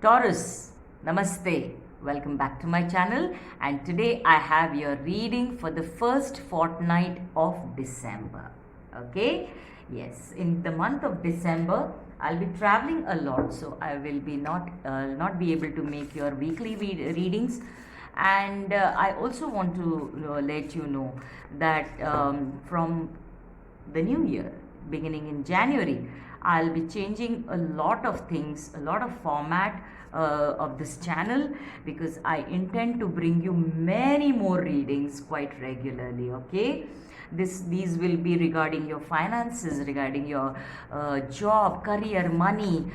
Taurus, Namaste. Welcome back to my channel, and today I have your reading for the first fortnight of December. Okay? Yes, in the month of December I'll be traveling a lot, so I will be not be able to make your weekly readings. And I also want to let you know that from the new year, beginning in January, I'll be changing a lot of things, a lot of format of this channel, because I intend to bring you many more readings quite regularly. Okay, these will be regarding your finances, regarding your job, career, money,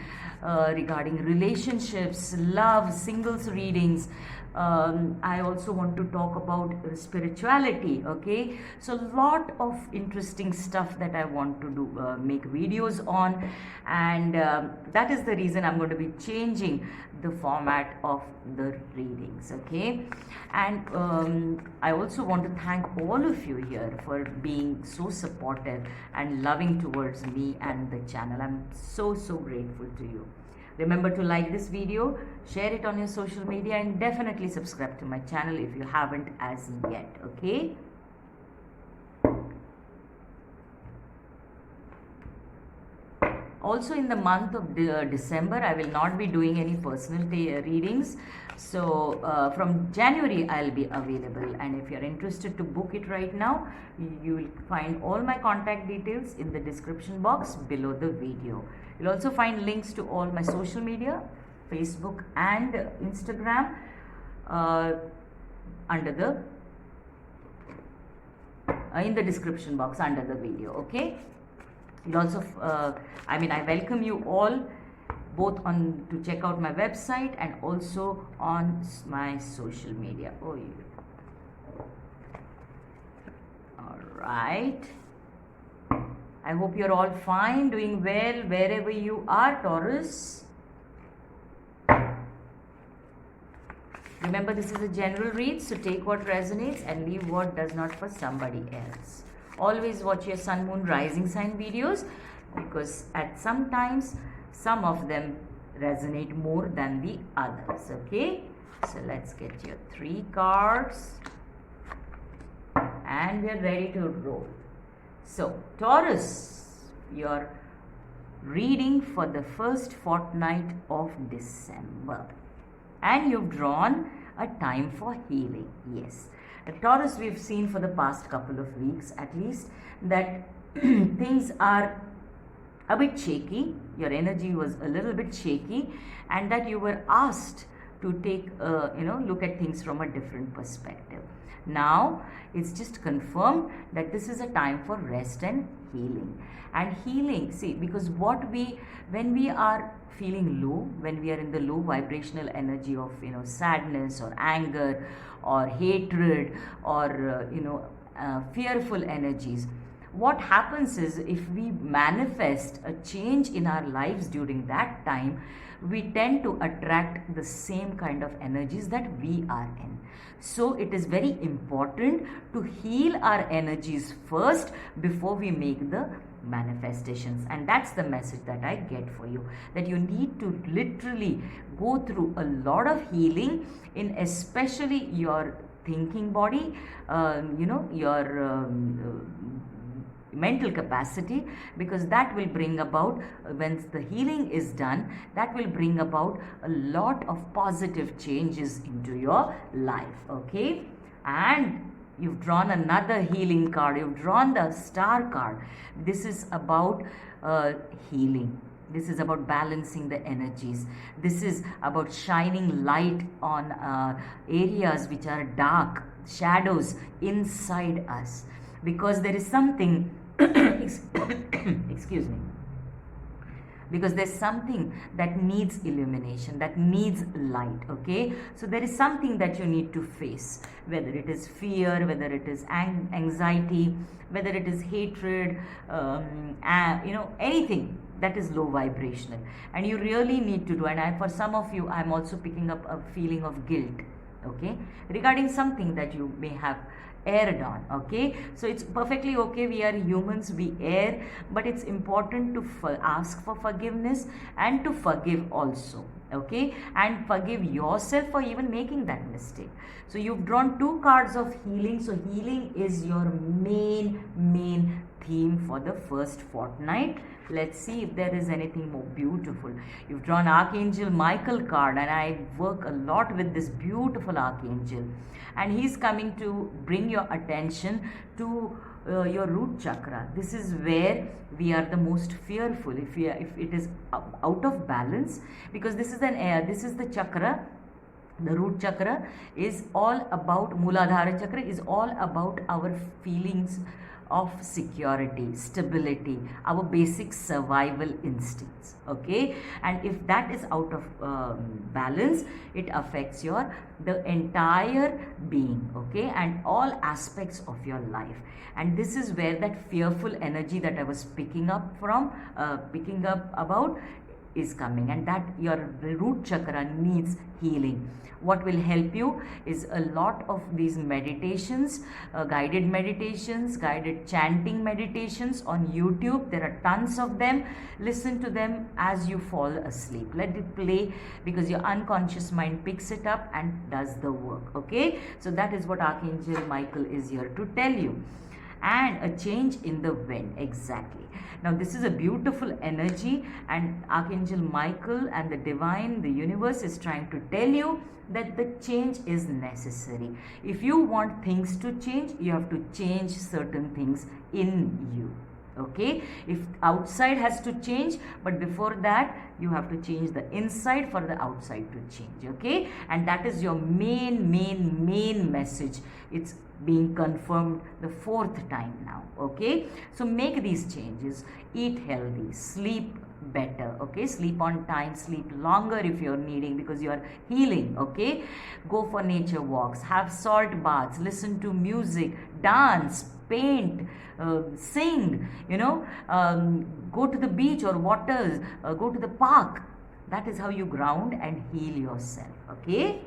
regarding relationships, love, singles readings. I also want to talk about spirituality. Okay, so a lot of interesting stuff that I want to do, make videos on, and that is the reason I'm going to be changing the format of the readings. Okay, and I also want to thank all of you here for being so supportive and loving towards me and the channel. I'm so grateful to you. Remember to like this video, share it on your social media, and definitely subscribe to my channel if you haven't as yet. Okay? Also, in the month of December, I will not be doing any personal readings. So from January I'll be available, and if you're interested to book it right now, you will find all my contact details in the description box below the video. You'll also find links to all my social media, Facebook and Instagram, under the in the description box under the video. Okay, you'll also I welcome you all both on to check out my website and also on my social media. Oh, yeah. All right, I hope you're all fine, doing well wherever you are, Taurus. Remember, this is a general read, so take what resonates and leave what does not for somebody else. Always watch your sun, moon, rising sign videos, because at sometimes some of them resonate more than the others. Okay, so let's get your 3 cards and we're ready to roll. So Taurus, your reading for the first fortnight of December, and you've drawn a time for healing. Yes, Taurus, we've seen for the past couple of weeks at least that things are a bit shaky. Your energy was a little bit shaky, and that you were asked to take look at things from a different perspective. Now it's just confirmed that this is a time for rest and healing. And healing, see, because when we are feeling low, when we are in the low vibrational energy of sadness or anger or hatred or fearful energies, what happens is, if we manifest a change in our lives during that time, we tend to attract the same kind of energies that we are in. So it is very important to heal our energies first before we make the manifestations. And that's the message that I get for you, that you need to literally go through a lot of healing in especially your thinking body, your mental capacity, because that will bring about, when the healing is done, that will bring about a lot of positive changes into your life. Okay, and you've drawn another healing card. You've drawn the Star card. This is about healing. This is about balancing the energies. This is about shining light on areas which are dark, shadows inside us, because there is something excuse me, because there's something that needs illumination, that needs light. Okay, so there is something that you need to face, whether it is fear, whether it is anxiety, whether it is hatred, anything that is low vibrational, and you really need to do. And for some of you, I'm also picking up a feeling of guilt, okay, regarding something that you may have erred on. Okay, so it's perfectly okay, we are humans, we err, but it's important to ask for forgiveness and to forgive also. okay, and forgive yourself for even making that mistake. So you've drawn 2 cards of healing. So healing is your main theme for the first fortnight. Let's see if there is anything more beautiful. You've drawn Archangel Michael card, and I work a lot with this beautiful Archangel, and he's coming to bring your attention to your root chakra. This is where we are the most fearful if it is out of balance, because this is the chakra. The root chakra is all about, Muladhara chakra is all about our feelings of security, stability, our basic survival instincts, okay, and if that is out of balance, it affects the entire being, okay, and all aspects of your life. And this is where that fearful energy that I was picking up about is coming, and that your root chakra needs healing. What will help you is a lot of these meditations, guided meditations, guided chanting meditations on YouTube. There are tons of them. Listen to them as you fall asleep. Let it play, because your unconscious mind picks it up and does the work, okay. So that is what Archangel Michael is here to tell you. And a change in the wind, exactly. Now this is a beautiful energy, and Archangel Michael and the divine, the universe, is trying to tell you that the change is necessary. If you want things to change, you have to change certain things in you, okay. If outside has to change, but before that you have to change the inside for the outside to change, okay. And that is your main message. It's being confirmed the 4th time now, okay. So make these changes. Eat healthy, sleep better, okay, sleep on time, sleep longer if you're needing, because you are healing, okay. Go for nature walks, have salt baths, listen to music, dance, paint, sing, go to the beach or waters, go to the park. That is how you ground and heal yourself, okay.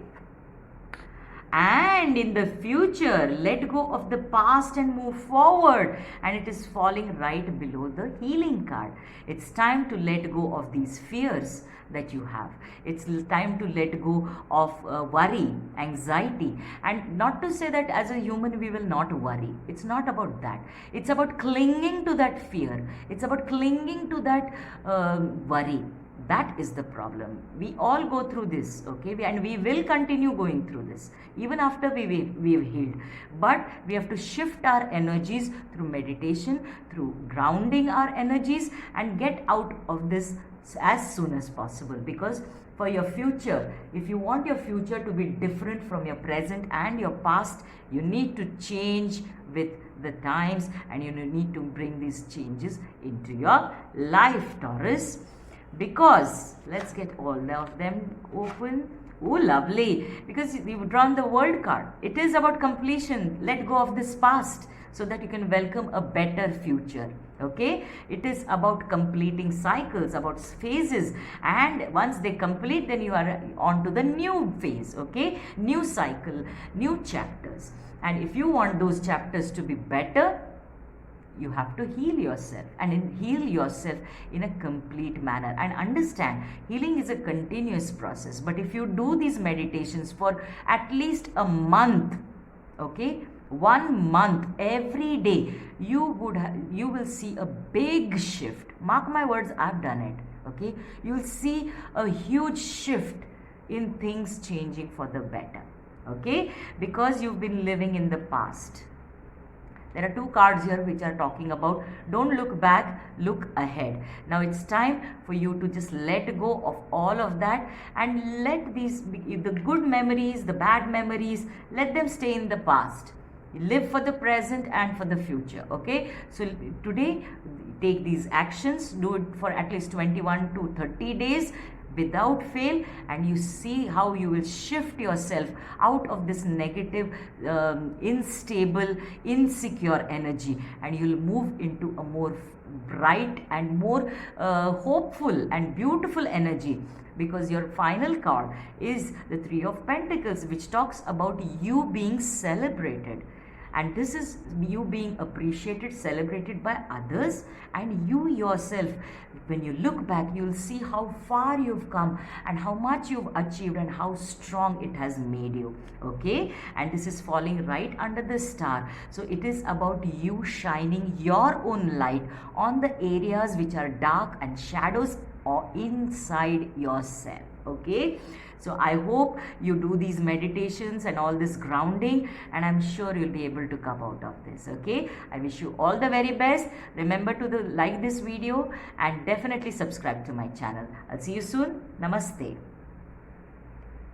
And in the future, let go of the past and move forward, and it is falling right below the healing card. It's time to let go of these fears that you have. It's time to let go of worry, anxiety, and not to say that as a human we will not worry. It's not about that. It's about clinging to that fear. It's about clinging to that worry. That is the problem. We all go through this, okay, and we will continue going through this even after we've healed. But we have to shift our energies through meditation, through grounding our energies, and get out of this as soon as possible. Because for your future, if you want your future to be different from your present and your past, you need to change with the times, and you need to bring these changes into your life, Taurus. Because let's get all of them open. Oh, lovely. Because you've drawn the world card. It is about completion. Let go of this past so that you can welcome a better future. Okay, it is about completing cycles, about phases, and once they complete, then you are on to the new phase. Okay, new cycle, new chapters. And if you want those chapters to be better, you have to heal yourself, and heal yourself in a complete manner. And understand, healing is a continuous process. But if you do these meditations for at least a month, okay, 1 month every day, you will see a big shift. Mark my words, I've done it. Okay, you'll see a huge shift in things changing for the better. Okay, because you've been living in the past. There are 2 cards here which are talking about don't look back, look ahead. Now it's time for you to just let go of all of that, and let these, the good memories, the bad memories, let them stay in the past. Live for the present and for the future. Okay, so today take these actions, do it for at least 21 to 30 days without fail, and you see how you will shift yourself out of this negative, unstable, insecure energy, and you'll move into a more bright and more hopeful and beautiful energy. Because your final card is the 3 of Pentacles, which talks about you being celebrated. and this is you being appreciated, celebrated by others, and you yourself, when you look back, you'll see how far you've come and how much you've achieved and how strong it has made you. Okay, and this is falling right under the star, so it is about you shining your own light on the areas which are dark and shadows or inside yourself. Okay, so I hope you do these meditations and all this grounding, and I'm sure you'll be able to come out of this. Okay, I wish you all the very best. Remember to like this video and definitely subscribe to my channel. I'll see you soon. Namaste.